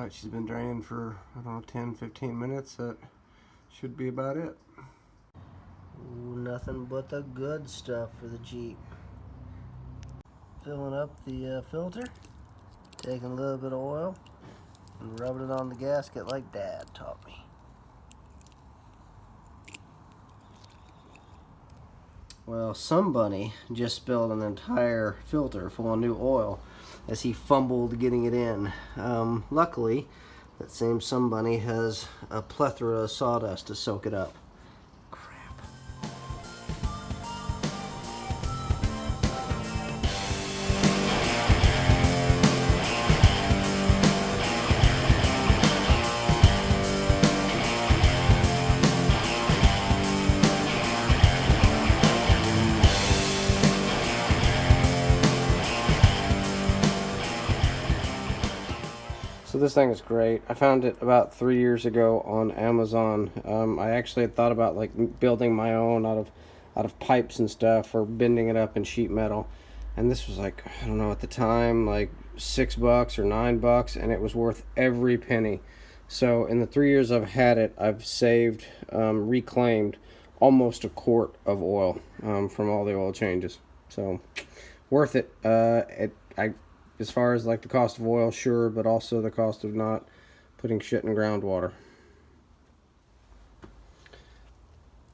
Alright, she's been draining for, I don't know, 10-15 minutes. That should be about it. Ooh, nothing but the good stuff for the Jeep. Filling up the filter, taking a little bit of oil, and rubbing it on the gasket like Dad taught me. Well, some bunny just spilled an entire filter full of new oil as he fumbled getting it in. Luckily, that same some bunny has a plethora of sawdust to soak it up. Crap. So this thing is great. I found it about 3 years ago on Amazon. I actually had thought about like building my own out of pipes and stuff, or bending it up in sheet metal. And this was like, I don't know, at the time, like $6 or $9, and it was worth every penny. So in the 3 years I've had it, I've saved, reclaimed almost a quart of oil from all the oil changes. So worth it. As far as like the cost of oil, sure, but also the cost of not putting shit in groundwater.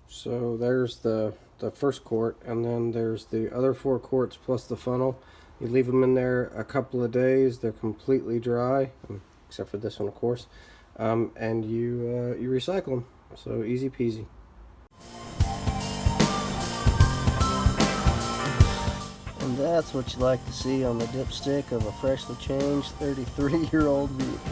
So there's the first quart, and then there's the other 4 quarts plus the funnel. You leave them in there a couple of days, they're completely dry, except for this one, of course, and you recycle them. So easy peasy. And that's what you like to see on the dipstick of a freshly changed 33-year-old vehicle.